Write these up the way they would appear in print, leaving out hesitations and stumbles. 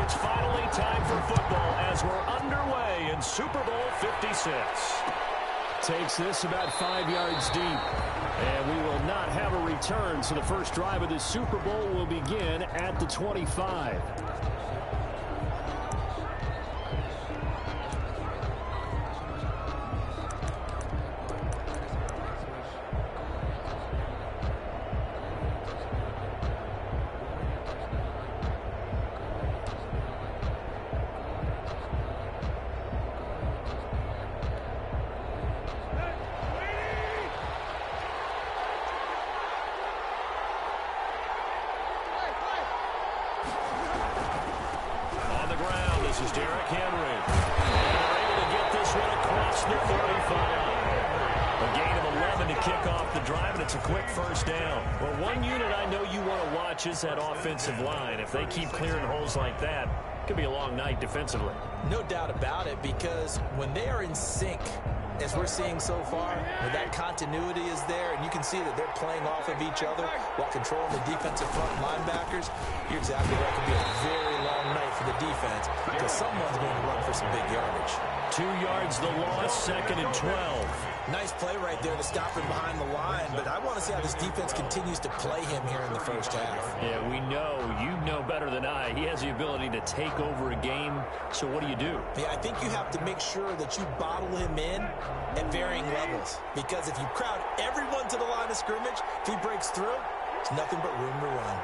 it's finally time for football as we're underway in Super Bowl 56. Takes this about 5 yards deep. And we will not have a return, so the first drive of the Super Bowl will begin at the 25. That offensive line, if they keep clearing holes like that, it could be a long night defensively. No doubt about it, because when they are in sync, as we're seeing so far, when that continuity is there, and you can see that they're playing off of each other while controlling the defensive front linebackers, you're exactly right. It could be a very long night for the defense because someone's going to run for some big yardage. 2 yards the loss, 2nd and 12. Nice play right there to stop him behind the line, but I want to see how this defense continues to play him here in the first half. Yeah, we know. You know better than I. He has the ability to take over a game, so what do? Yeah, I think you have to make sure that you bottle him in at varying levels, because if you crowd everyone to the line of scrimmage, if he breaks through, it's nothing but room to run.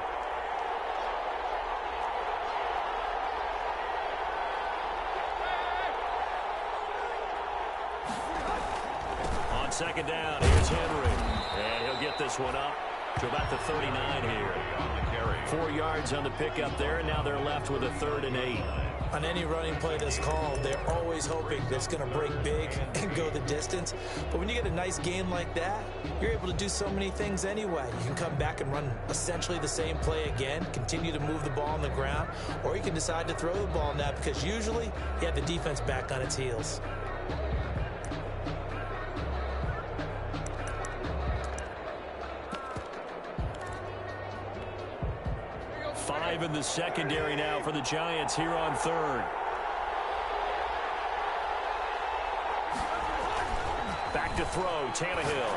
Second down, here's Henry. And he'll get this one up to about the 39 here. 4 yards on the pickup there, and now they're left with a 3rd and 8. On any running play that's called, they're always hoping that it's going to break big and go the distance. But when you get a nice game like that, you're able to do so many things anyway. You can come back and run essentially the same play again, continue to move the ball on the ground, or you can decide to throw the ball now because usually you have the defense back on its heels. 5 in the secondary now for the Giants here on 3rd. Back to throw, Tannehill.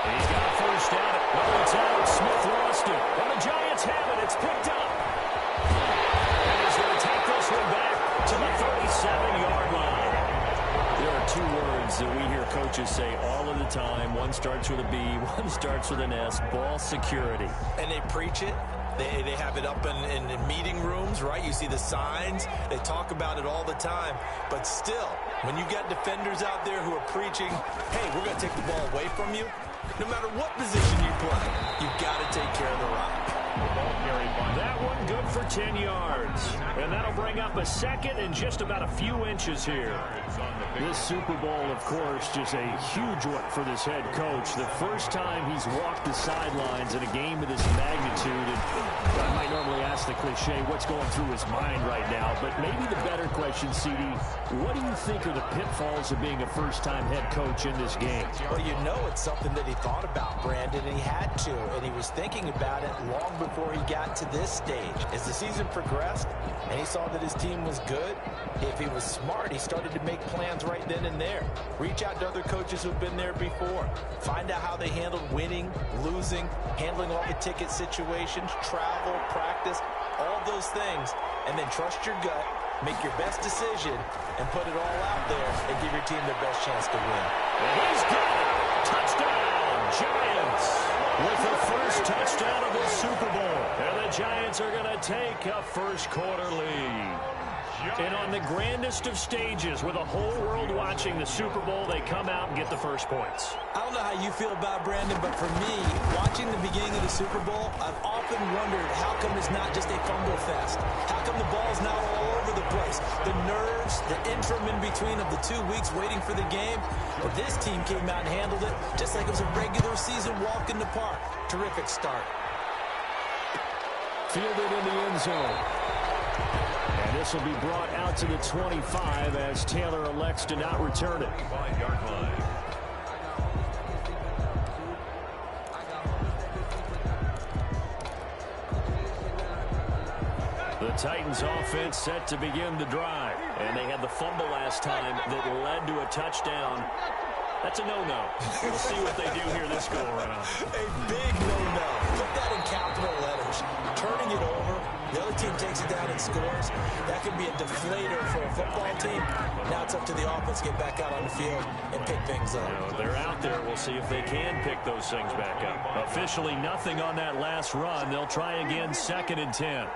He's got a first down. No, it's out. Smith lost it. And the Giants have it. It's picked up. And he's going to take this one back to the 37-yard line. There are 2 words that we hear coaches say all of the time. One starts with a B, one starts with an S. Ball security. And they preach it. They have it up in meeting rooms, right? You see the signs. They talk about it all the time. But still, when you got defenders out there who are preaching, hey, we're going to take the ball away from you, no matter what position you play, you've got to take care of the rock. That one good for 10 yards. And that'll bring up a 2nd and just about a few inches here. This Super Bowl, of course, just a huge one for this head coach. The first time he's walked the sidelines in a game of this magnitude. And I might normally ask the cliche, what's going through his mind right now? But maybe the better question, CD, what do you think are the pitfalls of being a first-time head coach in this game? Well, you know it's something that he thought about, Brandon, and he had to. And he was thinking about it long before he got to this stage. As the season progressed and he saw that his team was good, if he was smart, he started to make plans right then and there. Reach out to other coaches who've been there before. Find out how they handled winning, losing, handling all the ticket situations, travel, practice, all those things, and then trust your gut, make your best decision, and put it all out there and give your team the best chance to win. And he's got it. Touchdown, Giants. With the first touchdown of the Super Bowl. And the Giants are going to take a first quarter lead. And on the grandest of stages, with the whole world watching the Super Bowl, they come out and get the first points. I don't know how you feel about it, Brandon, but for me, watching the beginning of the Super Bowl, I've often wondered how come it's not just a fumble fest? How come the ball's not all over the place? The nerves, the interim in between of the 2 weeks waiting for the game. But this team came out and handled it just like it was a regular season walk in the park. Terrific start. Fielded in the end zone. And this will be brought out to the 25 as Taylor elects to not return it. The The Titans offense set to begin the drive. And they had the fumble last time that led to a touchdown. That's a no-no. We'll see what they do here this go-around. A big no-no. Put that in capital letters. Turning it over. The other team takes it down and scores. That could be a deflator for a football team. Now it's up to the offense to get back out on the field and pick things up. They're out there. We'll see if they can pick those things back up. Officially nothing on that last run. They'll try again, 2nd and 10.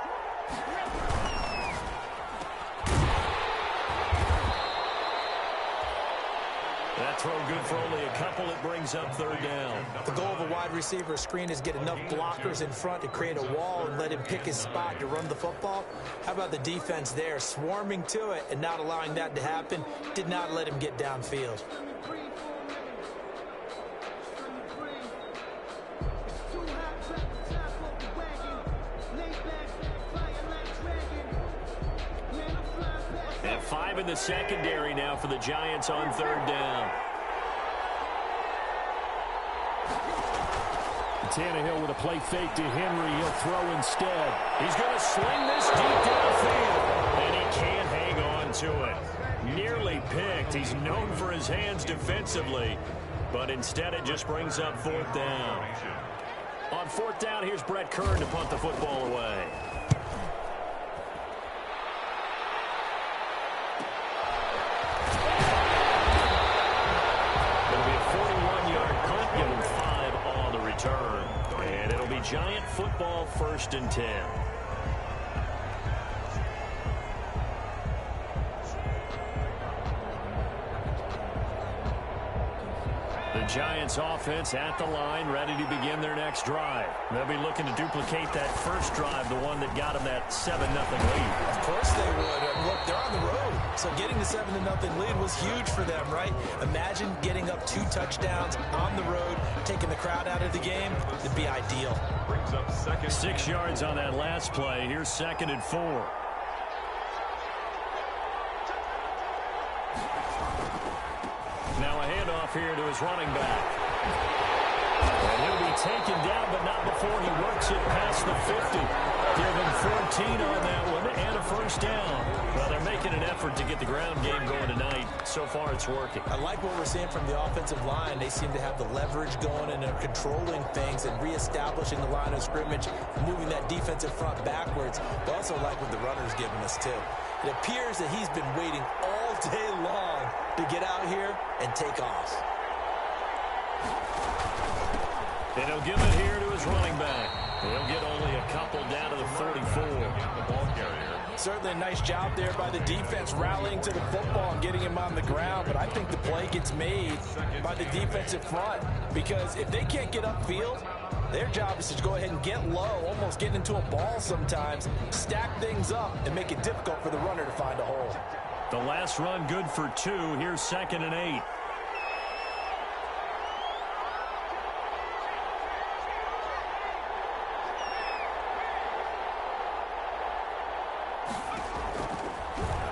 That throw good for only a couple. It brings up 3rd down. The goal of a wide receiver screen is get enough blockers in front to create a wall and let him pick his spot to run the football. How about the defense there, swarming to it and not allowing that to happen? Did not let him get downfield. And 5 in the secondary now for the Giants on 3rd down. Tannehill with a play fake to Henry. He'll throw instead. He's going to sling this deep downfield. And he can't hang on to it. Nearly picked. He's known for his hands defensively. But instead it just brings up 4th down. On 4th down, here's Brett Kern to punt the football away. And it'll be Giant football, 1st and 10. The Giants offense at the line, ready to begin their next drive. They'll be looking to duplicate that first drive, the one that got them that 7-0 lead. Of course they would. And look, they're on the road. So getting the 7-0 lead was huge for them, right? Imagine getting up 2 touchdowns on the road, taking the crowd out of the game. It'd be ideal. 6 yards on that last play. Here's 2nd and 4. Now a handoff here to his running back. And he'll be taken down, but not before he works it past the 50. Give him 14 on that one and a 1st down. Well, they're making an effort to get the ground game going tonight. So far, it's working. I like what we're seeing from the offensive line. They seem to have the leverage going and they're controlling things and reestablishing the line of scrimmage, moving that defensive front backwards. But also like what the runner's giving us, too. It appears that he's been waiting all day long to get out here and take off. And he'll give it here to his running back. He'll get only a couple down to the 44. Certainly a nice job there by the defense rallying to the football and getting him on the ground. But I think the play gets made by the defensive front. Because if they can't get upfield, their job is to go ahead and get low, almost get into a ball sometimes, stack things up, and make it difficult for the runner to find a hole. The last run good for 2. Here's 2nd and 8.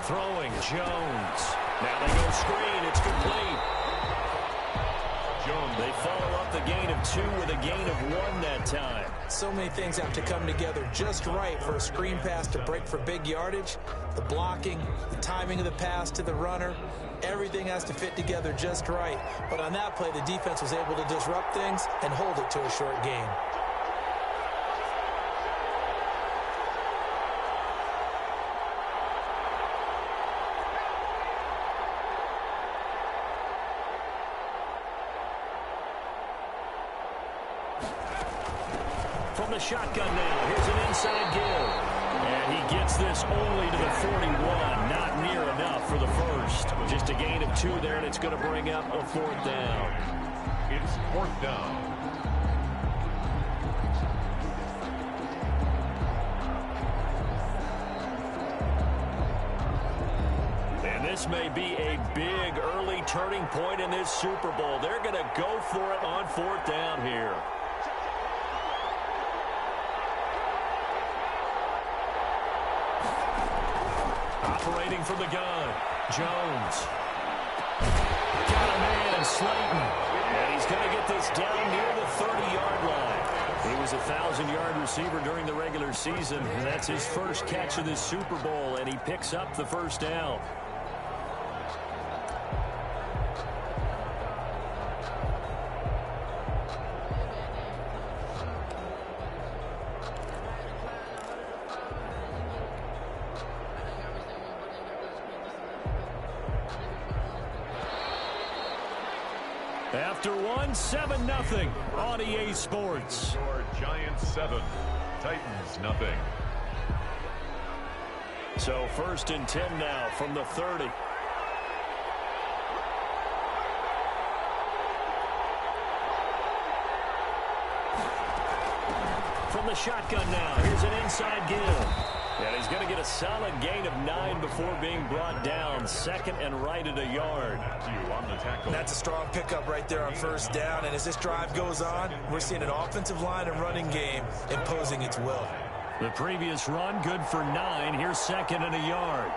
Throwing Jones. Now they go screen. It's complete. Jones. They follow up the gain of 2 with a gain of 1 that time. So many things have to come together just right for a screen pass to break for big yardage. The blocking, the timing of the pass to the runner, everything has to fit together just right. But on that play, the defense was able to disrupt things and hold it to a short gain. From the shotgun now, here's an inside give. And he gets this only to the 41. Not near enough for the first. Just a gain of 2 there, and it's going to bring up a 4th down. It's 4th down. And this may be a big early turning point in this Super Bowl. They're going to go for it on 4th down here. Operating from the gun, Jones. Got a man, Slayton. And he's going to get this down near the 30-yard line. He was a 1,000-yard receiver during the regular season, and that's his first catch of this Super Bowl, and he picks up the first down. After one, 7-0 on EA Sports. Giants 7, Titans nothing. So 1st and 10 now from the 30. From the shotgun now, here's an inside give. And he's going to get a solid gain of 9 before being brought down. 2nd and right at a yard. That's a strong pickup right there on 1st down. And as this drive goes on, we're seeing an offensive line and running game imposing its will. The previous run, good for 9. Here's 2nd and a yard.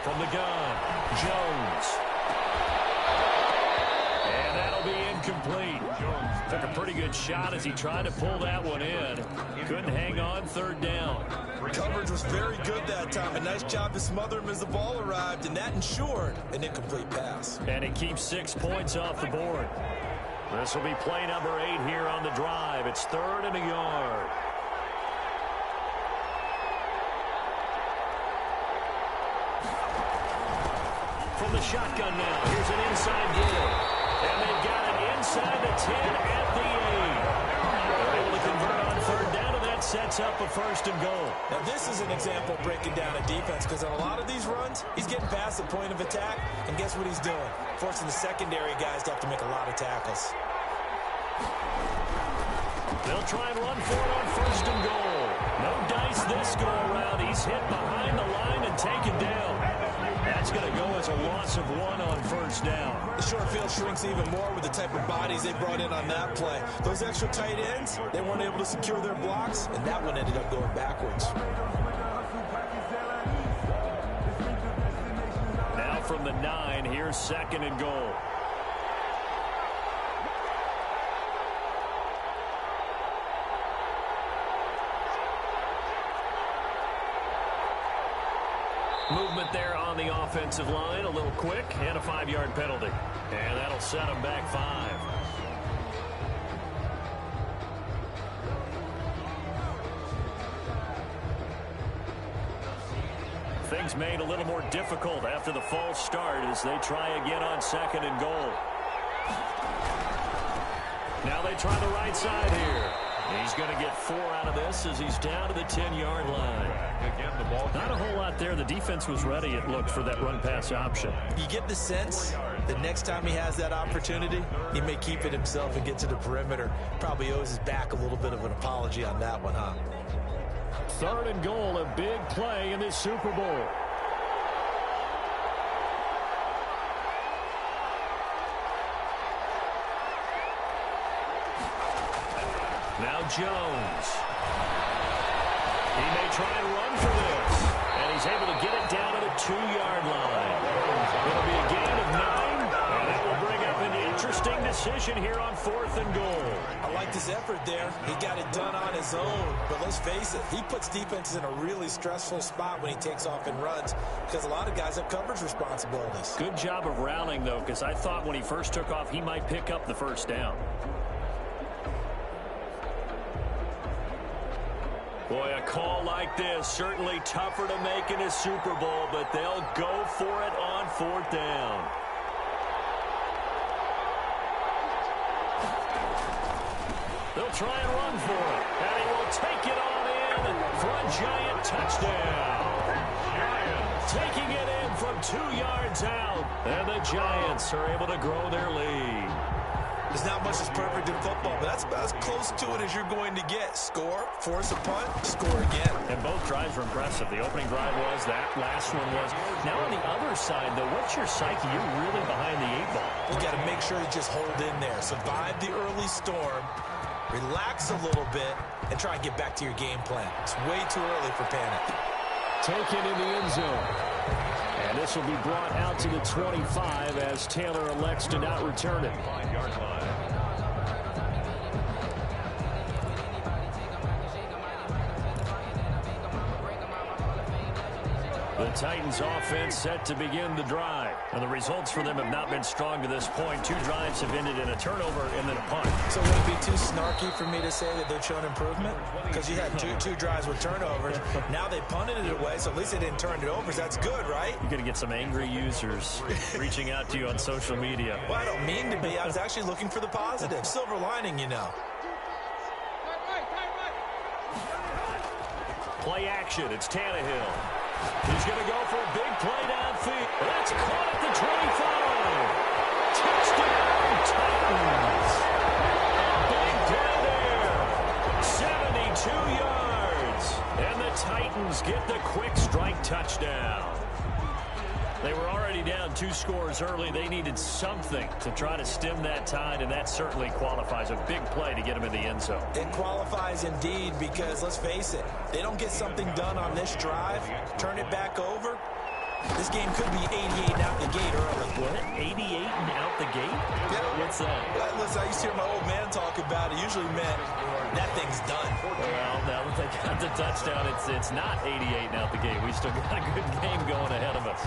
From the gun, Jones. And that'll be incomplete. Took a pretty good shot as he tried to pull that one in. Couldn't hang on 3rd down. Coverage was very good that time. A nice job to smother him as the ball arrived, and that ensured an incomplete pass. And it keeps 6 points off the board. This will be play number 8 here on the drive. It's 3rd and a yard. From the shotgun now, here's an inside give. And they've got it inside the 10 at the 8. They're able to convert on 3rd down, and that sets up a 1st and goal. Now, this is an example of breaking down a defense, because on a lot of these runs, he's getting past the point of attack, and guess what he's doing? Forcing the secondary guys to have to make a lot of tackles. They'll try and run for it on 1st and goal. No dice this go around. He's hit behind the line and taken down. That's going to go as a loss of 1 on 1st down. The short field shrinks even more with the type of bodies they brought in on that play. Those extra tight ends, they weren't able to secure their blocks, and that one ended up going backwards. Now from the 9, here's 2nd and goal. Movement there on the offensive line, a little quick, and a 5-yard penalty. And that'll set them back 5. Things made a little more difficult after the false start as they try again on 2nd and goal. Now they try the right side here. He's going to get 4 out of this as he's down to the 10-yard line. Not a whole lot there. The defense was ready, it looked, for that run-pass option. You get the sense that next time he has that opportunity, he may keep it himself and get to the perimeter. Probably owes his back a little bit of an apology on that one, huh? 3rd and goal, a big play in this Super Bowl. Now Jones. He may try and run for this. And he's able to get it down to the 2-yard line. It'll be a gain of 9. And that will bring up an interesting decision here on 4th and goal. I liked his effort there. He got it done on his own. But let's face it, he puts defenses in a really stressful spot when he takes off and runs, because a lot of guys have coverage responsibilities. Good job of rallying, though, because I thought when he first took off, he might pick up the 1st down. Boy, a call like this, certainly tougher to make in a Super Bowl, but they'll go for it on 4th down. They'll try and run for it, and he will take it on in for a Giant touchdown. Taking it in from 2 yards out, and the Giants are able to grow their lead. There's not much that's perfect in football, but that's about as close to it as you're going to get. Score, force a punt, score again. And both drives were impressive. The opening drive was, that last one was. Now on the other side, though, what's your psyche? You're really behind the 8 ball. You got to make sure you just hold in there. Survive the early storm, relax a little bit, and try and get back to your game plan. It's way too early for panic. Taken in the end zone. And And this will be brought out to the 25 as Taylor elects to not return it. 5-yard line. The Titans offense set to begin the drive. And the results for them have not been strong to this point. 2 drives have ended in a turnover and then a punt. So would it be too snarky for me to say that they've shown improvement? Because you had two drives with turnovers. Now they punted it away, so at least they didn't turn it over. So that's good, right? You're going to get some angry users reaching out to you on social media. Well, I don't mean to be. I was actually looking for the positive. Silver lining, you know. Play action. It's Tannehill. He's going to go for a big play downfield. That's caught at the 25. Touchdown, Titans. A big play there. 72 yards. And the Titans get the quick strike touchdown. They were already down 2 scores early. They needed something to try to stem that tide, and that certainly qualifies. A big play to get them in the end zone. It qualifies indeed because, let's face it, they don't get something done on this drive, turn it back over, this game could be 88 and out the gate early. What? 88 and out the gate? Yeah. What's that? Well, listen, I used to hear my old man talk about it. Usually meant that thing's done. Well, now that they got the touchdown, it's not 88 and out the gate. We still got a good game going ahead of us.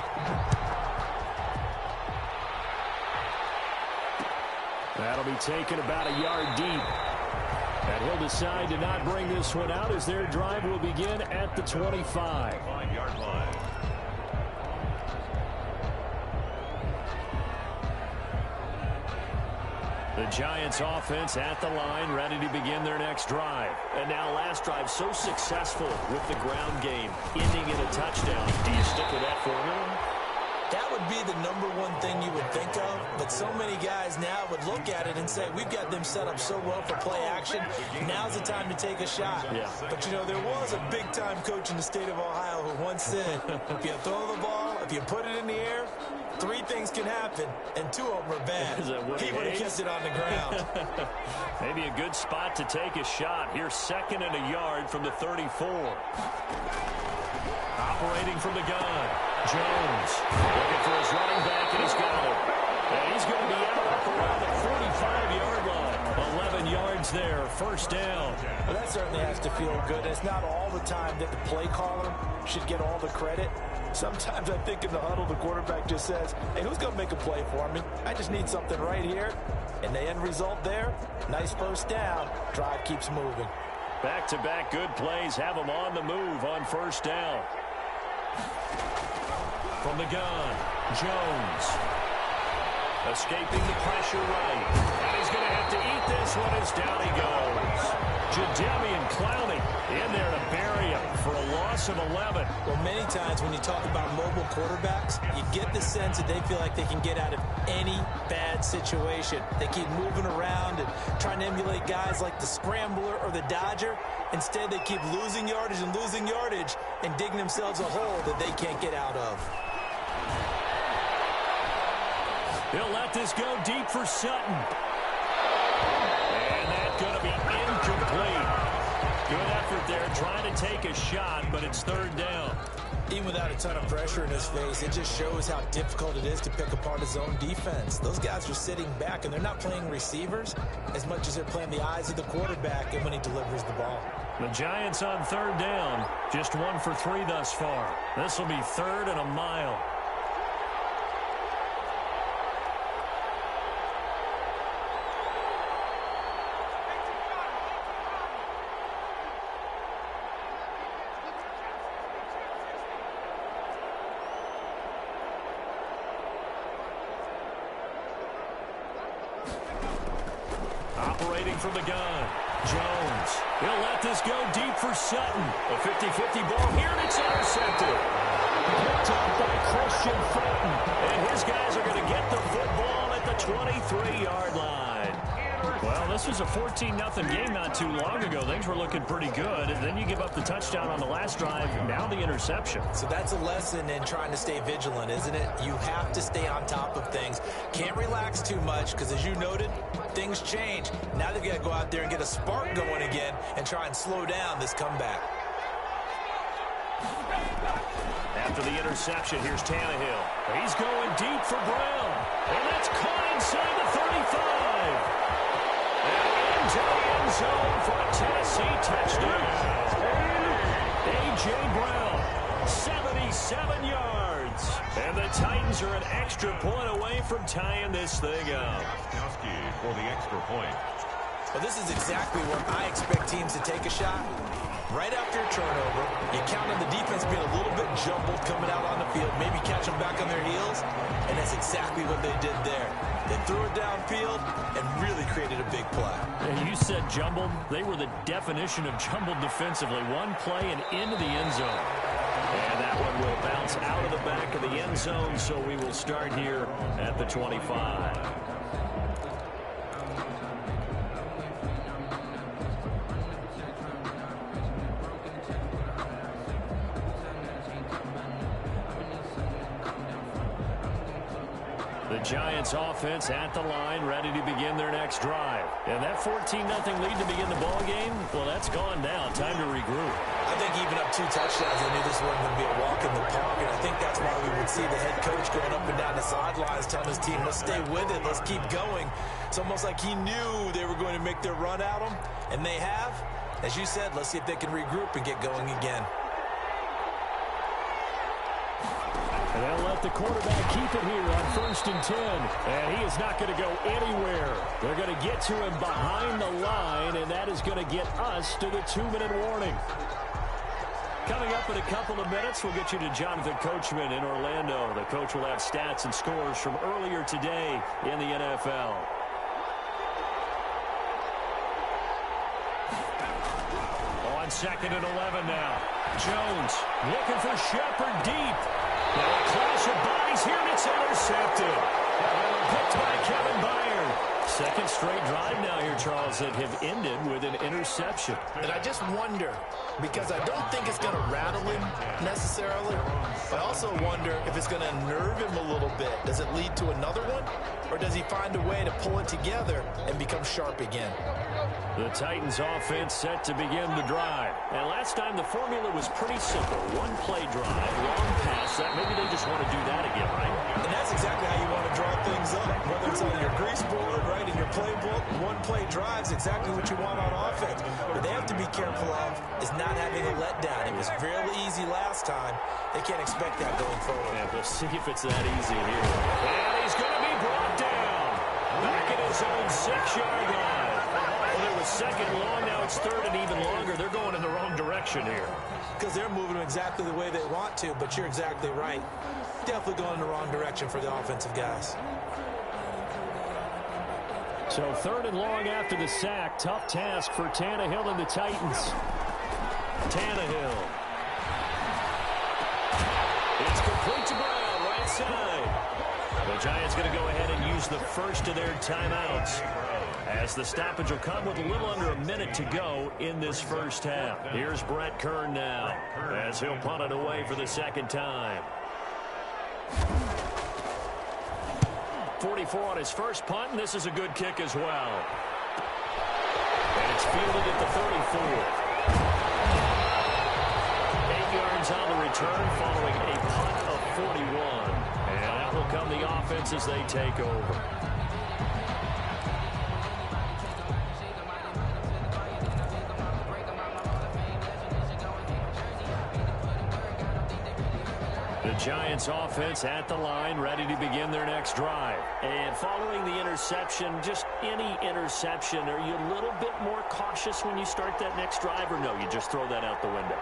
That'll be taken about a yard deep. And he'll decide to not bring this one out as their drive will begin at the 25. 5-yard line. The Giants offense at the line, ready to begin their next drive. And now last drive so successful with the ground game, ending in a touchdown. Do you stick with that formula? That would be the #1 thing you would think of, but so many guys now would look at it and say, we've got them set up so well for play action, now's the time to take a shot. Yeah. But, you know, there was a big-time coach in the state of Ohio who once said, if you throw the ball, if you put it in the air, 3 things can happen, and 2 of them are bad. He would have kept it on the ground. Maybe a good spot to take a shot. Here's 2nd and a yard from the 34. Operating from the gun, Jones looking for his running back, and he's got it. And he's going to be out up around the 45-yard line. 11 yards there, 1st down. Well, that certainly has to feel good. It's not all the time that the play caller should get all the credit. Sometimes I think in the huddle, the quarterback just says, hey, who's going to make a play for me? I just need something right here. And the end result there, nice 1st down. Drive keeps moving. Back-to-back good plays have them on the move on 1st down. From the gun, Jones. Escaping the pressure right. And he's going to have to eat this one as down he goes. Jadeveon Clowney in there to bury him for a loss of 11. Well, many times when you talk about mobile quarterbacks, you get the sense that they feel like they can get out of any bad situation. They keep moving around and trying to emulate guys like the Scrambler or the Dodger. Instead, they keep losing yardage and digging themselves a hole that they can't get out of. He'll let this go deep for Sutton. And that's going to be incomplete. Good effort there trying to take a shot, but it's 3rd down. Even without a ton of pressure in his face, it just shows how difficult it is to pick apart his own defense. Those guys are sitting back, and they're not playing receivers as much as they're playing the eyes of the quarterback and when he delivers the ball. The Giants on 3rd down, just 1 for 3 thus far. This will be 3rd and a mile. Operating from the gun, Jones. He'll let this go deep for Sutton. A 50-50 ball here, and it's intercepted. Picked up by Christian Fulton. And his guys are going to get the football at the 23-yard line. Well, this was a 14-0 game not too long ago. Things were looking pretty good. And then you give up the touchdown on the last drive, now the interception. So that's a lesson in trying to stay vigilant, isn't it? You have to stay on top of things. Can't relax too much because, as you noted, things change. Now they've got to go out there and get a spark going again and try and slow down this comeback. After after the interception. Here's Tannehill. He's going deep for Brown. And that's caught inside the 35. And into the end zone for a Tennessee touchdown. A.J. Brown, 77 yards. And the Titans are an extra point away from tying this thing up. For the extra point. Well, this is exactly where I expect teams to take a shot. Right after a turnover, you count on the defense being a little bit jumbled coming out on the field, maybe catch them back on their heels, and that's exactly what they did there. They threw it downfield and really created a big play. Yeah, you said jumbled. They were the definition of jumbled defensively. One play and into the end zone. And that one will bounce out of the back of the end zone, so we will start here at the 25. The Giants offense at the line, ready to begin their next drive. And that 14-0 lead to begin the ball game, well, that's gone down. Time to regroup. I think even up 2 touchdowns, they knew this wasn't going to be a walk in the park. And I think that's why we would see the head coach going up and down the sidelines telling his team, let's stay with it, let's keep going. It's almost like he knew they were going to make their run at him, and they have. As you said, let's see if they can regroup and get going again. And they'll let the quarterback keep it here on 1st and 10. And he is not going to go anywhere. They're going to get to him behind the line, and that is going to get us to the 2-minute warning. Coming up in a couple of minutes, we'll get you to Jonathan Coachman in Orlando. The coach will have stats and scores from earlier today in the NFL. On 2nd and 11 now. Jones looking for Shepard deep. Now a clash of bodies here, and it's intercepted. Picked by Kevin Byard. Second straight drive now here, Charles, that have ended with an interception. And I just wonder, because I don't think it's going to rattle him necessarily, but I also wonder if it's going to unnerve him a little bit. Does it lead to another one, or does he find a way to pull it together and become sharp again? The Titans offense set to begin the drive. And last time the formula was pretty simple. One play drive, long pass. That maybe they just want to do that again, right? And that's exactly how you want to draw things up. Whether it's on your grease board, right, in your playbook, one play drive is exactly what you want on offense. What they have to be careful of is not having a letdown. It was fairly easy last time. They can't expect that going forward. Yeah, we'll see if it's that easy here. And he's going to be brought down. Back at his own 6-yard line. Well, it was 2nd long, now it's 3rd and even longer. They're going in the wrong direction here. Because they're moving them exactly the way they want to, but you're exactly right. Definitely going in the wrong direction for the offensive guys. So 3rd and long after the sack. Tough task for Tannehill and the Titans. Tannehill. It's complete to Brown, right side. The Giants going to go ahead and use the first of their timeouts, as the stoppage will come with a little under a minute to go in this first half. Here's Brett Kern now, as he'll punt it away for the 2nd time. 44 on his first punt, and this is a good kick as well. And it's fielded at the 34. 8 yards on the return following a punt of 41. And that will come the offense as they take over. The Giants offense at the line, ready to begin their next drive. And following the interception, just any interception, are you a little bit more cautious when you start that next drive, or no, you just throw that out the window?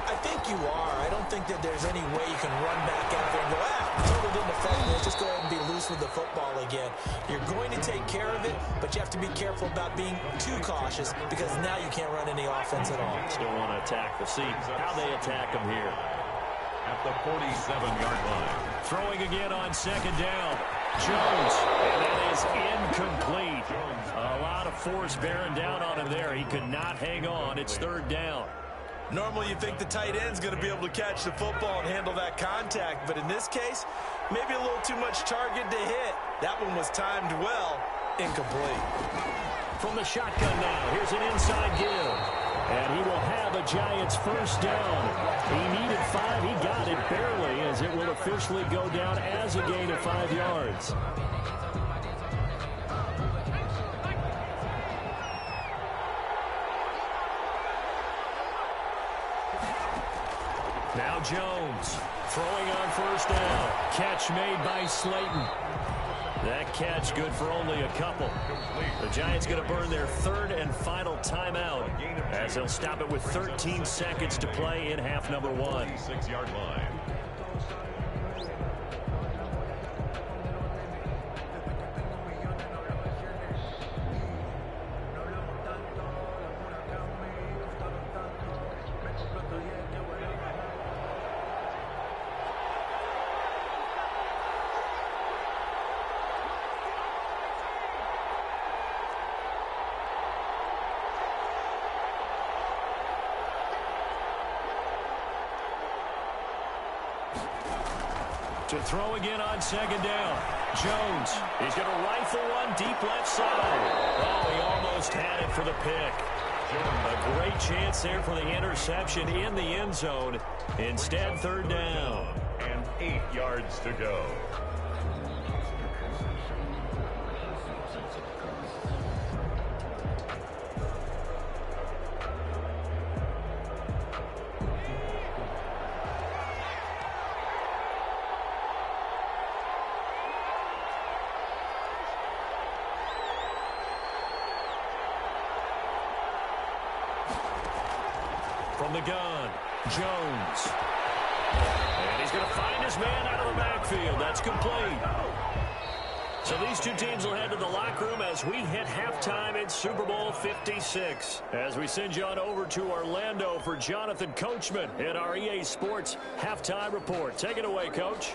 I think you are. I don't think that there's any way you can run back out there and go, totally didn't affect me. Just go ahead and be loose with the football again. You're going to take care of it, but you have to be careful about being too cautious, because now you can't run any offense at all. Still want to attack. We'll see how they attack them here. At the 47-yard line. Throwing again on 2nd down. Jones, and that is incomplete. A lot of force bearing down on him there. He could not hang on. It's 3rd down. Normally you think the tight end's going to be able to catch the football and handle that contact, but in this case, maybe a little too much target to hit. That one was timed well, incomplete. From the shotgun now, here's an inside give. And he will have a Giants first down. He needed 5. He got it barely, as it will officially go down as a gain of 5 yards. Now Jones throwing on first down. Catch made by Slayton. That catch good for only a couple. The Giants going to burn their third and final timeout as they'll stop it with 13 seconds to play in half number 1. 6-yard line. To throw again on second down. Jones, he's going to rifle one deep left side. Oh, he almost had it for the pick. A great chance there for the interception in the end zone. Instead, third down. And 8 yards to go. From the gun, Jones. And he's going to find his man out of the backfield. That's complete. So these two teams will head to the locker room as we hit halftime in Super Bowl 56. As we send you on over to Orlando for Jonathan Coachman in our EA Sports Halftime Report. Take it away, Coach.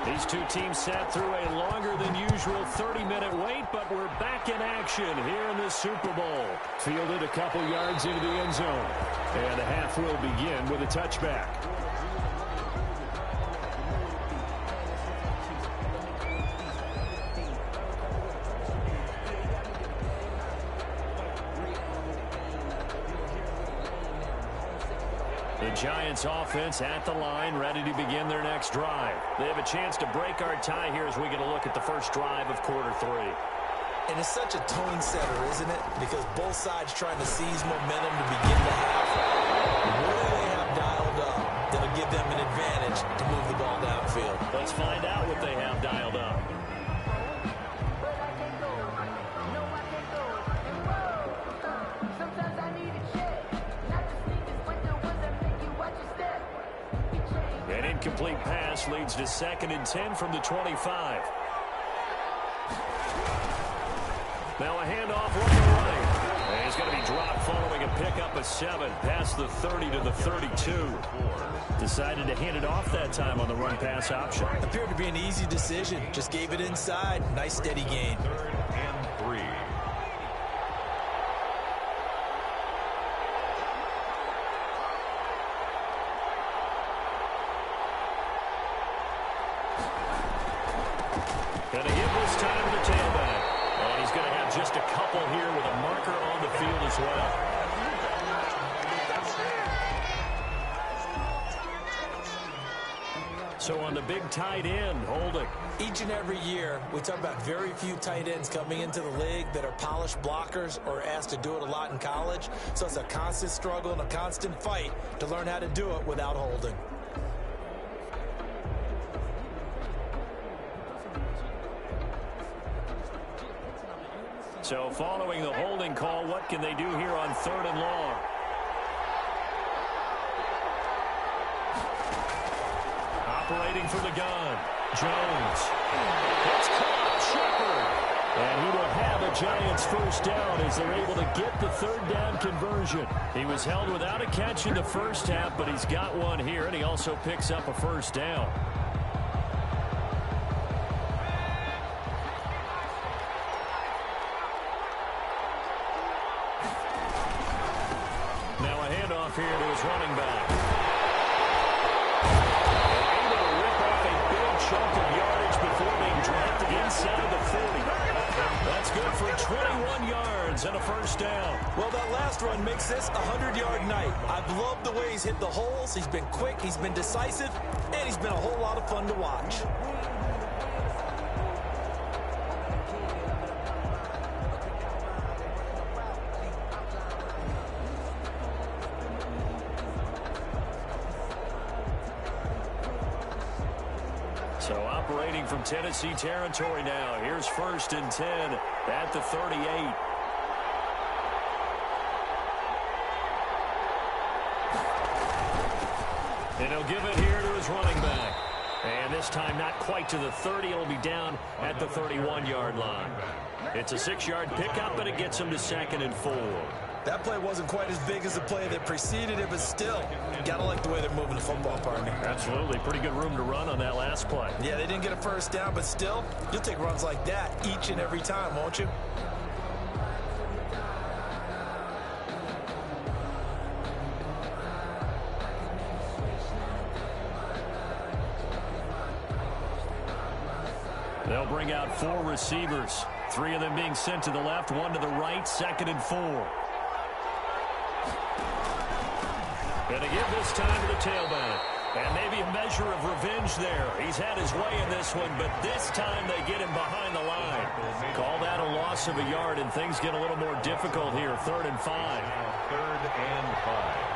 These two teams sat through a longer than usual 30-minute wait, but we're back in action here in the Super Bowl. Fielded a couple yards into the end zone. And the half will begin with a touchback. The Giants offense at the line, ready to begin their next drive. They have a chance to break our tie here as we get a look at the first drive of quarter 3. And it's such a tone setter, isn't it? Because both sides trying to seize momentum to begin the half. What do they have dialed up that'll give them an advantage to move the ball downfield? Let's find out what they have dialed up. An incomplete pass leads to 2nd and 10 from the 25. Now a handoff right to right. And he's going to be dropped following a pickup of 7 past the 30 to the 32. Decided to hand it off that time on the run pass option. Appeared to be an easy decision. Just gave it inside. Nice steady gain. 3rd and 3. Going to give this time to the tailback. And he's going to have just a couple here with a marker on the field as well. So on the big tight end, holding. Each and every year, we talk about very few tight ends coming into the league that are polished blockers or asked to do it a lot in college. So it's a constant struggle and a constant fight to learn how to do it without holding. So following the holding call, what can they do here on 3rd and long? Operating from the gun, Jones. It's caught, Shepard. And he will have a Giants first down as they're able to get the 3rd down conversion. He was held without a catch in the first half, but he's got one here, and he also picks up a first down. Here to his running back. Able to rip off a big chunk of yardage before being dropped inside the 40. That's good for Jones and a first down. Well, that last run makes this a 100-yard night. I've loved the way he's hit the holes. He's been quick, he's been decisive, and he's been a whole lot of fun to watch. So operating from Tennessee territory now. Here's 1st and 10 at the 38. And he'll give it here to his running back. And this time not quite to the 30. It'll be down at the 31-yard line. It's a 6-yard pickup, and it gets him to 2nd and 4. That play wasn't quite as big as the play that preceded it, but still, gotta like the way they're moving the football, partner. Absolutely. Pretty good room to run on that last play. Yeah, they didn't get a first down, but still, you'll take runs like that each and every time, won't you? They'll bring out 4 receivers. 3 of them being sent to the left, 1 to the right, 2nd and 4. Going to give this time to the tailback. And maybe a measure of revenge there. He's had his way in this one, but this time they get him behind the line. Call that a loss of a yard, and things get a little more difficult here. 3rd and 5. 3rd and 5.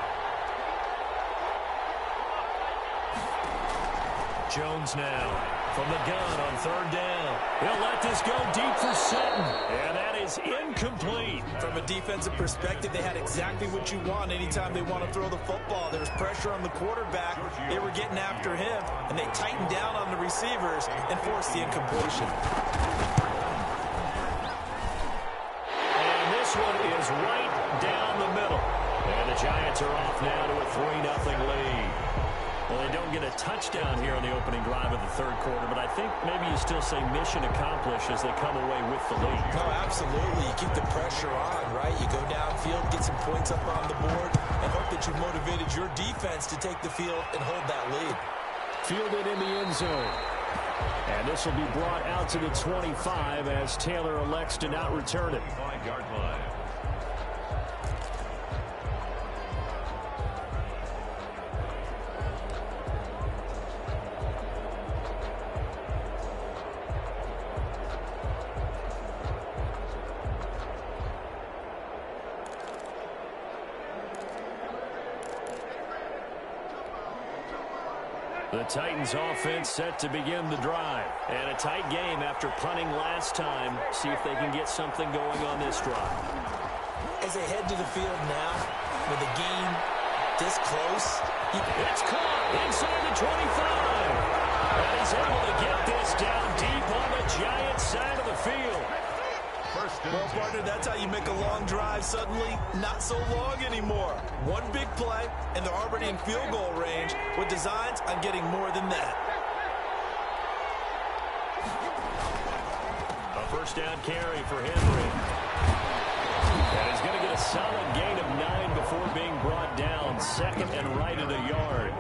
Jones now from the gun on 3rd down. He'll let this go deep for Sutton. And that is incomplete. From a defensive perspective, they had exactly what you want anytime they want to throw the football. There was pressure on the quarterback. They were getting after him, and they tightened down on the receivers and forced the incompletion. And this one is right down the middle. And the Giants are off now to a 3-0 lead. Well, they don't get a touchdown here on the opening drive of the 3rd quarter, but I think maybe you still say mission accomplished as they come away with the lead. No, absolutely. You keep the pressure on, right? You go downfield, get some points up on the board, and hope that you've motivated your defense to take the field and hold that lead. Fielded in the end zone. And this will be brought out to the 25 as Taylor elects to not return it. 5-yard line. The Titans offense set to begin the drive. And a tight game after punting last time. See if they can get something going on this drive. As they head to the field now, with the game this close. It's caught inside the 25. And he's able to get this down deep on the Giants side of the field. Well, partner, that's how you make a long drive suddenly not so long anymore. One big play, and they're already in field goal range with designs on getting more than that. A first down carry for Henry. And he's going to get a solid gain of 9 before being brought down. 2nd and right at a yard.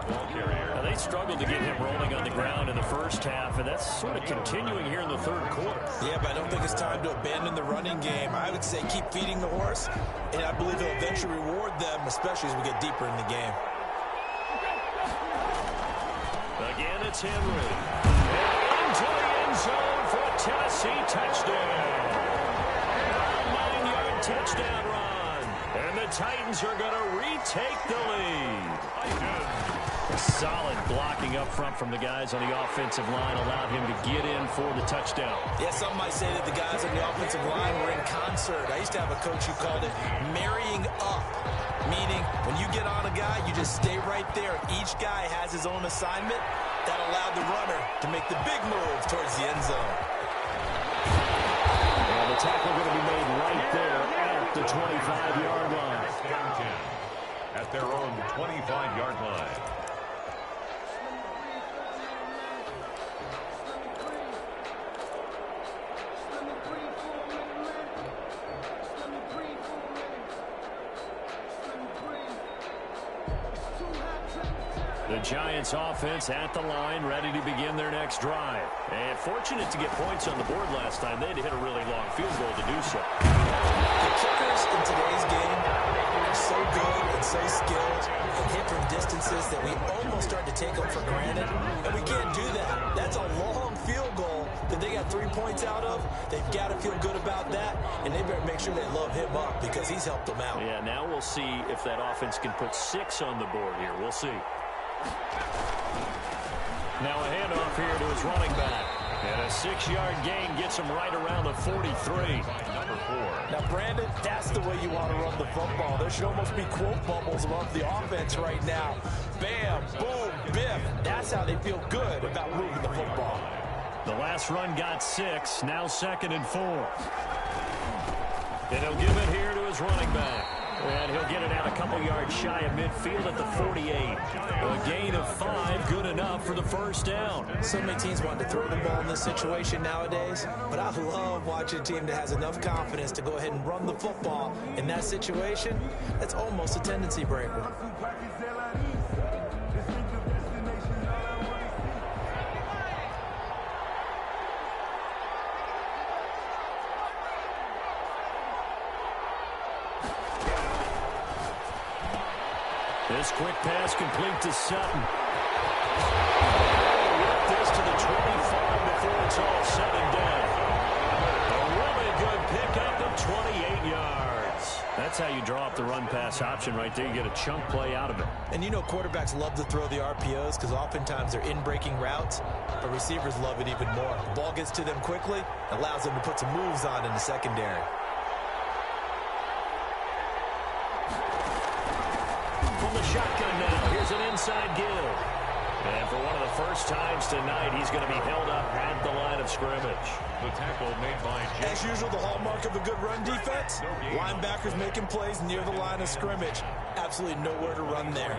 Now, they struggled to get him rolling on the ground in the first half, and that's sort of continuing here in the 3rd quarter. Yeah, but I don't think it's time to abandon the running game. I would say keep feeding the horse, and I believe he'll eventually reward them, especially as we get deeper in the game. Again, it's Henry. And into the end zone for a Tennessee touchdown. A 9-yard touchdown run. And the Titans are going to retake the lead. Solid blocking up front from the guys on the offensive line allowed him to get in for the touchdown. Yeah, some might say that the guys on the offensive line were in concert. I used to have a coach who called it marrying up, meaning when you get on a guy, you just stay right there. Each guy has his own assignment. That allowed the runner to make the big move towards the end zone. And the tackle going to be made right there at the 25-yard line. At their own 25-yard line. The Giants offense at the line, ready to begin their next drive. And fortunate to get points on the board last time. They had to hit a really long field goal to do so. The kickers in today's game are so good and so skilled and hit from distances that we almost start to take them for granted. And we can't do that. That's a long field goal that they got 3 points out of. They've got to feel good about that, and they better make sure they load him up because he's helped them out. Yeah, now we'll see if that offense can put 6 on the board here. We'll see. Now a handoff here to his running back. And a 6-yard gain gets him right around the 43. Number 4. Now, Brandon, that's the way you want to run the football. There should almost be quote bubbles above the offense right now. Bam, boom, biff. That's how they feel good about moving the football. The last run got 6. Now 2nd and 4. And he'll give it here to his running back. And he'll get it out a couple yards shy of midfield at the 48. A gain of 5, good enough for the first down. So many teams want to throw the ball in this situation nowadays, but I love watching a team that has enough confidence to go ahead and run the football. In that situation, that's almost a tendency breaker. This quick pass complete to Sutton. Work this to the 25 before it's all said and done. A really good pickup of 28 yards. That's how you draw up the run-pass option right there. You get a chunk play out of it. And you know quarterbacks love to throw the RPOs because oftentimes they're in-breaking routes, but receivers love it even more. The ball gets to them quickly, allows them to put some moves on in the secondary. From the shotgun now, here's an inside give. And for one of the first times tonight, he's going to be held up at the line of scrimmage. The tackle made by James. As usual, the hallmark of a good run defense, linebackers making plays near the line of scrimmage. Absolutely nowhere to run there.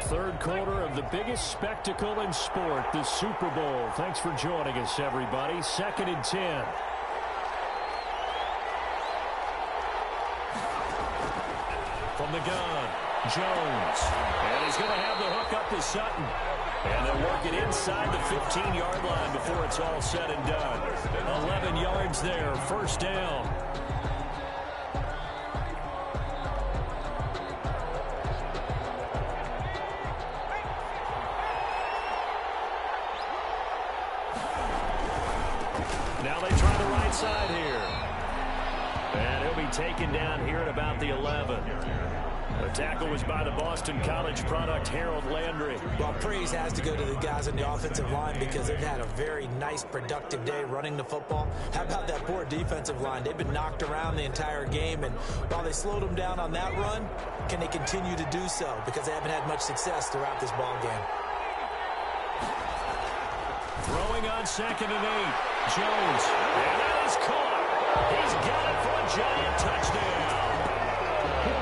Third quarter of the biggest spectacle in sport, the Super Bowl. Thanks for joining us, everybody. 2nd and 10. From the gun, Jones. And he's going to have the hook up to Sutton. And they'll work it inside the 15-yard line before it's all said and done. 11 yards there, first down. Now they try the right side here. And he'll be taken down here at about the 11. The tackle was by the Boston College product, Harold Landry. Well, praise has to go to the guys on the offensive line because they've had a very nice, productive day running the football. How about that poor defensive line? They've been knocked around the entire game, and while they slowed them down on that run, can they continue to do so? Because they haven't had much success throughout this ball game. Throwing on 2nd and 8. Jones. And that is caught. He's got it for a giant touchdown.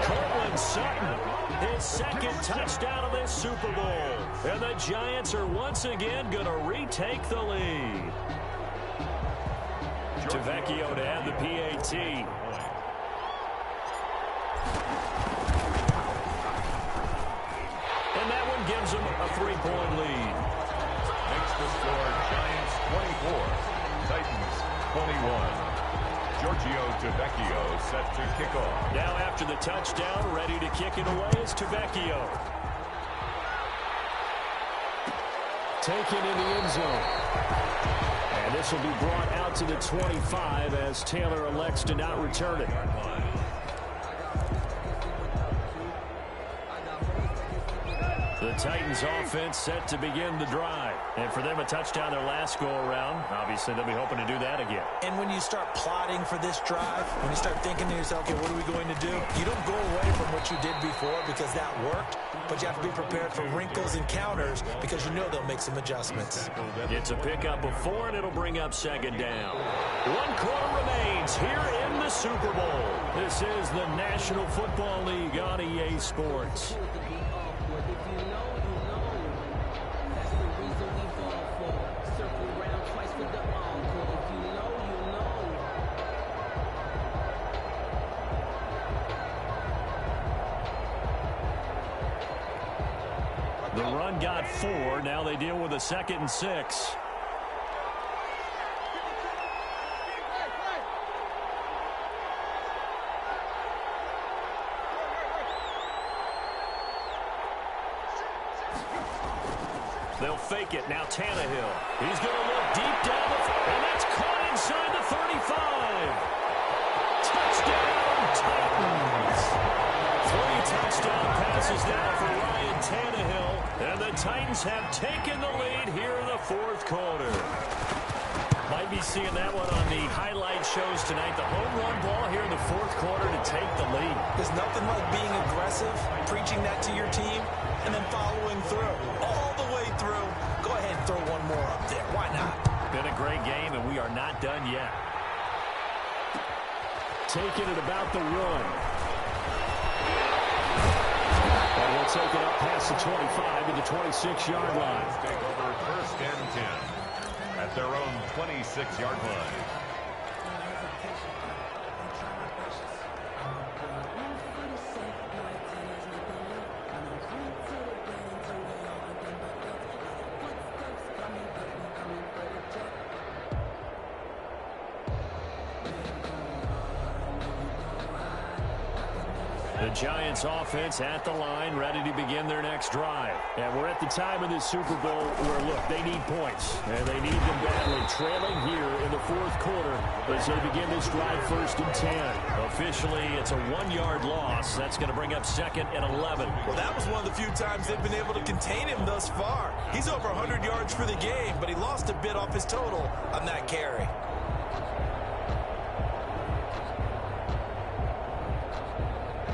Cortland Sutton, his 2nd touchdown of this Super Bowl. And the Giants are once again going to retake the lead. Tavecchio to add the PAT. And that one gives them a 3-point lead. Makes the score Giants 24, Titans 21. Giorgio Tavecchio set to kick off. Now after the touchdown, ready to kick it away is Tavecchio. Taken in the end zone. And this will be brought out to the 25 as Taylor elects to not return it. The Titans offense set to begin the drive. And for them, a touchdown their last go-around. Obviously, they'll be hoping to do that again. And when you start plotting for this drive, when you start thinking to yourself, okay, what are we going to do? You don't go away from what you did before because that worked, but you have to be prepared for wrinkles and counters because you know they'll make some adjustments. It's a pickup of 4, and it'll bring up 2nd down. 1 quarter remains here in the Super Bowl. This is the National Football League on EA Sports. The run got 4. Now they deal with a 2nd and 6. They'll fake it. Now Tannehill. He's going to look deep down the field, and that's caught inside the 35. Touchdown, Titans. 3 touchdown passes now for Ryan Tannehill, and the Titans have taken the lead here in the 4th quarter. Might be seeing that one on the highlight shows tonight. The home run ball here in the 4th quarter to take the lead. There's nothing like being aggressive, preaching that to your team, and then following through. All the way through. Go ahead and throw one more up there. Why not? Been a great game, and we are not done yet. Taking it about the 1. And we'll take it up past the 25 to the 26-yard line. Take over 1st and 10 at their own 26-yard line. The Giants offense at the line, ready to begin their next drive. And we're at the time of this Super Bowl where, look, they need points. And they need them badly, trailing here in the 4th quarter as they begin this drive 1st and 10. Officially, it's a 1-yard loss. That's going to bring up 2nd and 11. Well, that was one of the few times they've been able to contain him thus far. He's over 100 yards for the game, but he lost a bit off his total on that carry.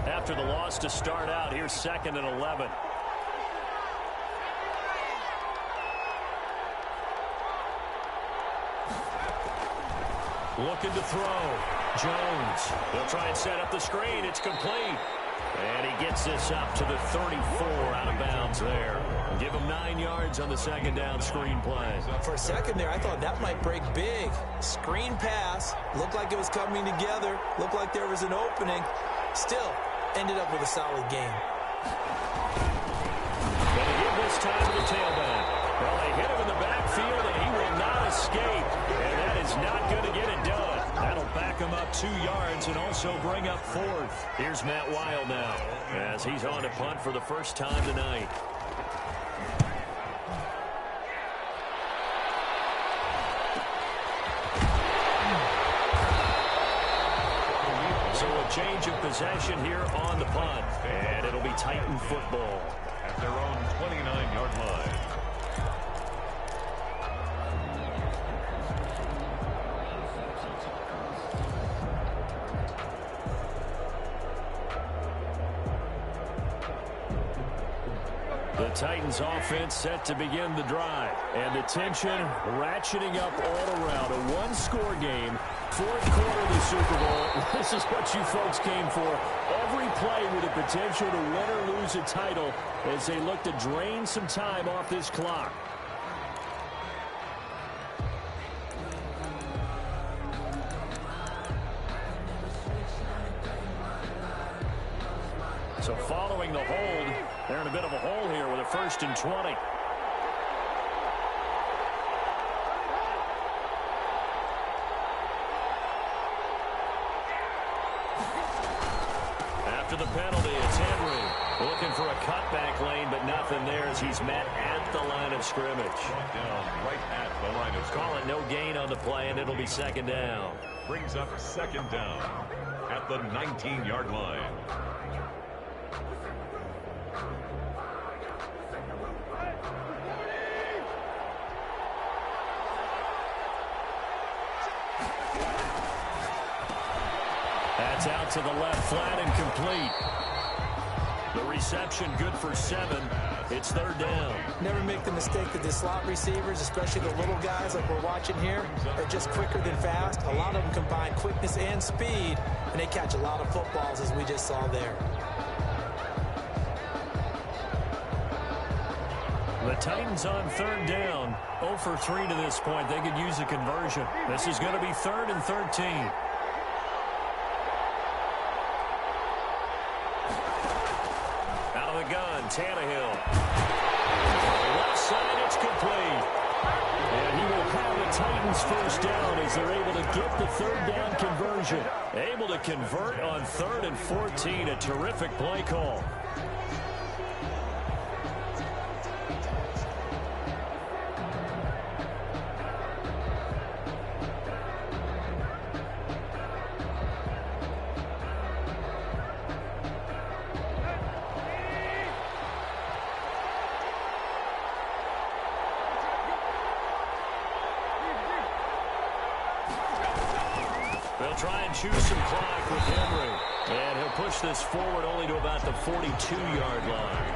After the loss to start out, here's 2nd and 11. Looking to throw. Jones. They'll try and set up the screen. It's complete. And he gets this up to the 34 out of bounds there. Give him 9 yards on the 2nd down screen play. For a second there, I thought that might break big. Screen pass. Looked like it was coming together. Looked like there was an opening. Still, ended up with a solid game. Gonna give this time to the tailback. Well, they hit him in the backfield, and he will not escape. And that is not going to get it done. That'll back him up 2 yards and also bring up 4th. Here's Matt Weil now as he's on to punt for the first time tonight. So a change of possession here on the punt, and it'll be Titan football. At their own 29-yard line. The Titans offense set to begin the drive. And the tension ratcheting up all around. A one-score game. 4th quarter of the Super Bowl. This is what you folks came for. Every play with the potential to win or lose a title as they look to drain some time off this clock. So following the hold, they're in a bit of a hole here with a 1st and 20. After the penalty, it's Henry looking for a cutback lane, but nothing there as he's met at the line of scrimmage. Down right at the line of scrimmage. Call it no gain on the play, and it'll be 2nd down. Brings up 2nd down at the 19-yard line. That's out to the left, flat and complete. The reception good for 7. It's 3rd down. Never make the mistake that the slot receivers, especially the little guys like we're watching here, are just quicker than fast. A lot of them combine quickness and speed, and they catch a lot of footballs as we just saw there. The Titans on 3rd down. 0 for 3 to this point. They could use a conversion. This is going to be 3rd and 13. Tannehill. Left side, it's complete. And he will have the Titans first down as they're able to get the third down conversion. Able to convert on 3rd and 14. A terrific play call. They'll try and choose some clock with Henry. And he'll push this forward only to about the 42-yard line.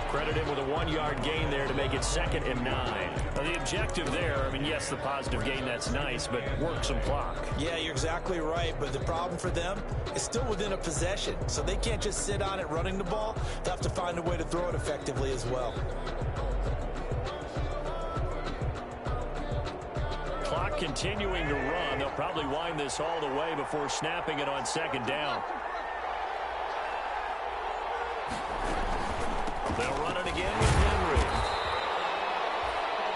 Credit him with a 1-yard gain there to make it 2nd and 9. Now, the objective there, I mean, yes, the positive gain, that's nice, but work some clock. Yeah, you're exactly right, but the problem for them is still within a possession, so they can't just sit on it running the ball. They'll have to find a way to throw it effectively as well. Clock continuing to run. They'll probably wind this all the way before snapping it on 2nd down. They'll run it again with Henry.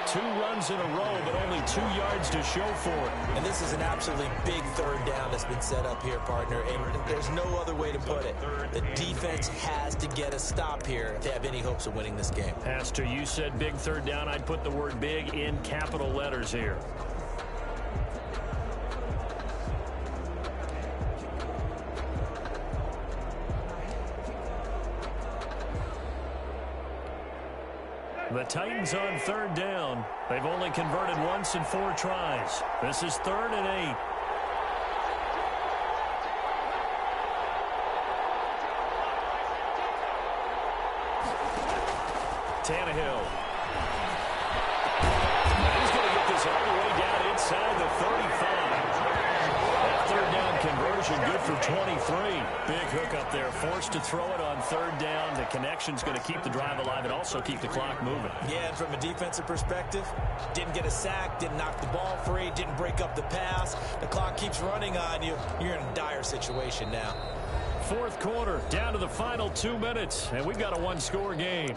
2 runs in a row, but only 2 yards to show for it. And this is an absolutely big 3rd down that's been set up here, partner, and there's no other way to put it. The defense has to get a stop here to have any hopes of winning this game. Pastor, you said big 3rd down. I'd put the word big in capital letters here. The Titans on 3rd down. They've only converted once in 4 tries. This is 3rd and 8. Tannehill. And he's going to get this all the way down inside the 35. That 3rd down conversion good for 23. Big hook up there. Forced to throw it on 3rd down. The connection's going to keep the drive alive and also keep the clock moving. Yeah, and from a defensive perspective, didn't get a sack, didn't knock the ball free, didn't break up the pass. The clock keeps running on you. You're in a dire situation now. 4th quarter, down to the final 2 minutes, and we've got a 1-score game.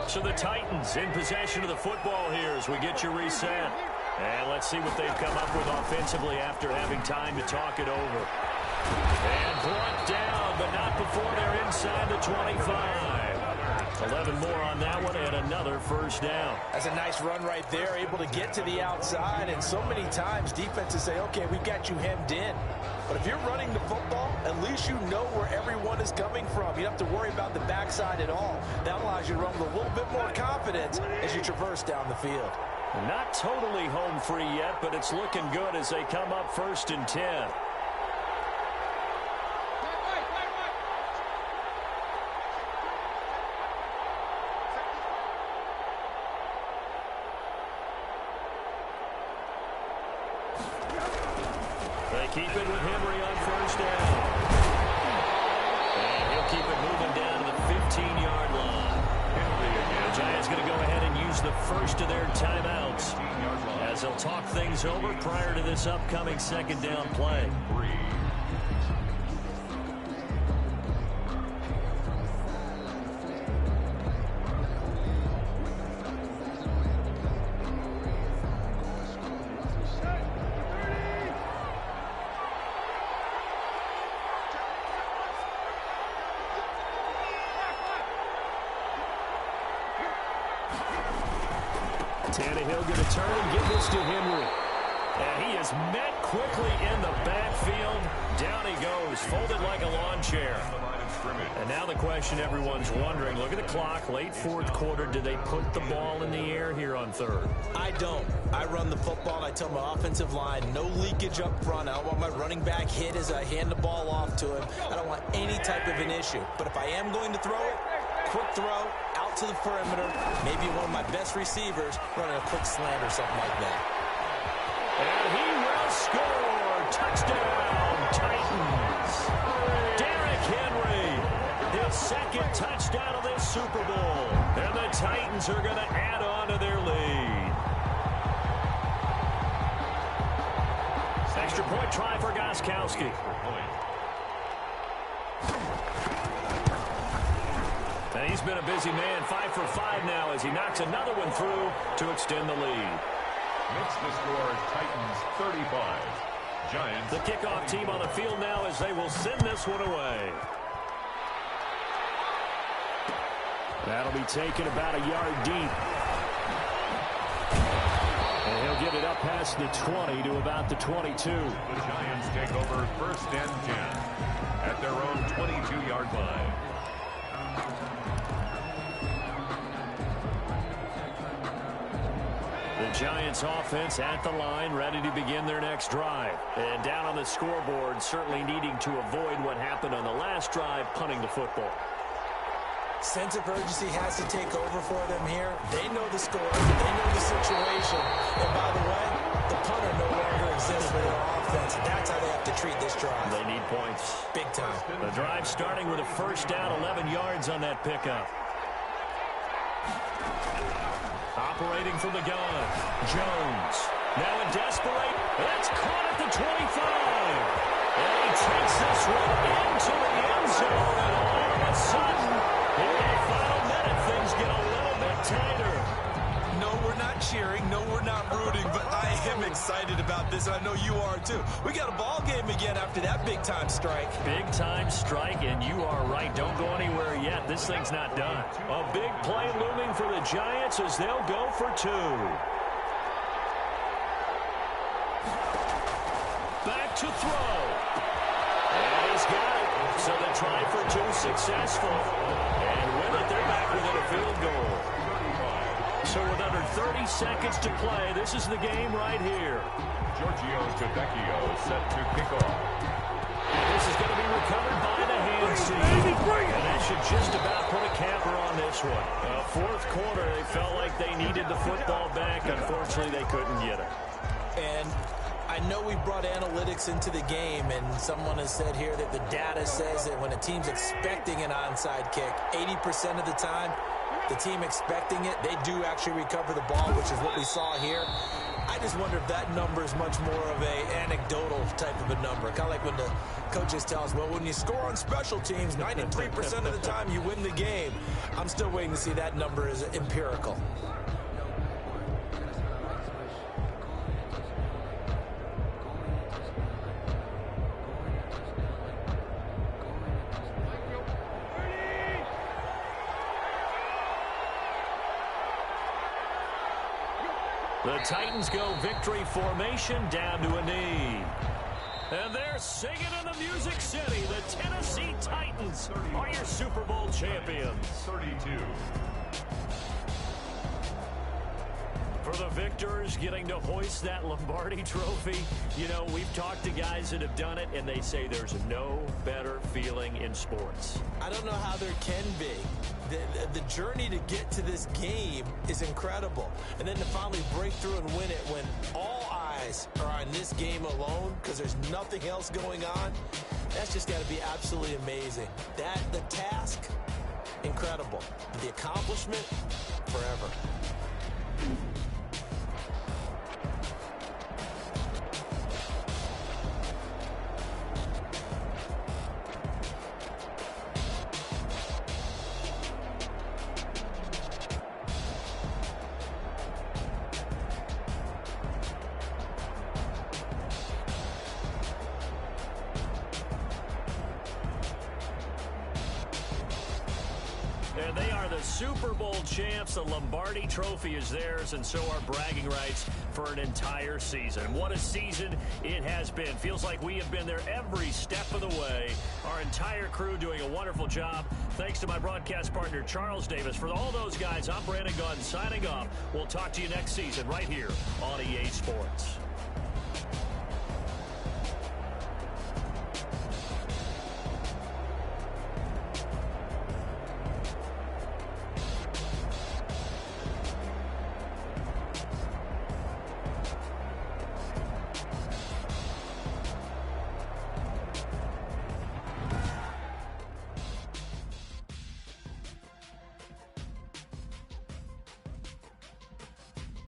So the Titans in possession of the football here as we get you reset. And let's see what they've come up with offensively after having time to talk it over. And brought down, but not before they're inside the 25. 11 more on that one and another first down. That's a nice run right there, able to get to the outside. And so many times defenses say, okay, we got you hemmed in. But if you're running the football, at least you know where everyone is coming from. You don't have to worry about the backside at all. That allows you to run with a little bit more confidence as you traverse down the field. Not totally home free yet, but it's looking good as they come up 1st and 10. They keep it with Henry on 1st down. And he'll keep it moving down to the 15-yard line. The Giants going to go ahead and use the first of their timeouts as they'll talk things over prior to this upcoming 2nd down play. Tannehill going to turn and give this to Henry. And he is met quickly in the backfield. Down he goes, folded like a lawn chair. And now the question everyone's wondering, look at the clock, late 4th quarter. Do they put the ball in the air here on 3rd? I don't. I run the football, and I tell my offensive line, no leakage up front. I don't want my running back hit as I hand the ball off to him. I don't want any type of an issue. But if I am going to throw it, quick throw, out to the perimeter, maybe one of my best receivers running a quick slant or something like that. And he will score. Touchdown, Titans. Derrick Henry, his 2nd touchdown of this Super Bowl. And the Titans are going to add on to their lead. try for Gostkowski. And he's been a busy man, 5 for 5 now as he knocks another one through to extend the lead. Makes the score Titans 35. Giants. The kickoff team on the field now as they will send this one away. That'll be taken about a yard deep. And he'll get it up past the 20 to about the 22. The Giants take over 1st and 10 at their own 22-yard line. The Giants offense at the line, ready to begin their next drive. And down on the scoreboard, certainly needing to avoid what happened on the last drive, punting the football. Sense of urgency has to take over for them here. They know the score. They know the situation. And by the way, the punter no longer exists for their offense. That's how they have to treat this drive. They need points. Big time. The drive starting with a 1st down, 11 yards on that pickup. Operating from the gun, Jones. Now in desperate. That's caught at the 25. And he takes this one into the end zone. And all of a sudden, in the final minute, things get a little bit tighter. No, we're not cheering. No, we're not rooting. But I am excited about this. I know you are, too. We got a ball game again after that big-time strike. Big-time strike, and you are right. Don't go anywhere yet. This thing's not done. A big play looming for the Giants as they'll go for 2. Back to throw. And he's got it. So the try for 2 successful. And with it, they're back within a field goal. So with under 30 seconds to play, this is the game right here. Giorgio Tavecchio set to kick off. This is going to be recovered by the hands team. And that should just about put a capper on this one. 4th quarter, they felt like they needed the football back. Unfortunately, they couldn't get it. And I know we brought analytics into the game, and someone has said here that the data says that when a team's expecting an onside kick, 80% of the time, the team expecting it, they do actually recover the ball, which is what we saw here. I just wonder if that number is much more of a anecdotal type of a number. Kind of like when the coaches tell us, well, when you score on special teams, 93% of the time you win the game. I'm still waiting to see that number is empirical. The Titans go victory formation down to a knee. And they're singing in the Music City. The Tennessee Titans are your Super Bowl champions. 32. For the victors, getting to hoist that Lombardi trophy, you know, we've talked to guys that have done it, and they say there's no better feeling in sports. I don't know how there can be. The journey to get to this game is incredible. And then to finally break through and win it when all eyes are on this game alone because there's nothing else going on, that's just got to be absolutely amazing. The task, incredible. The accomplishment, forever. And they are the Super Bowl champs. The Lombardi trophy is theirs, and so are bragging rights for an entire season. What a season it has been. Feels like we have been there every step of the way. Our entire crew doing a wonderful job. Thanks to my broadcast partner, Charles Davis. For all those guys, I'm Brandon Gunn signing off. We'll talk to you next season right here on EA Sports.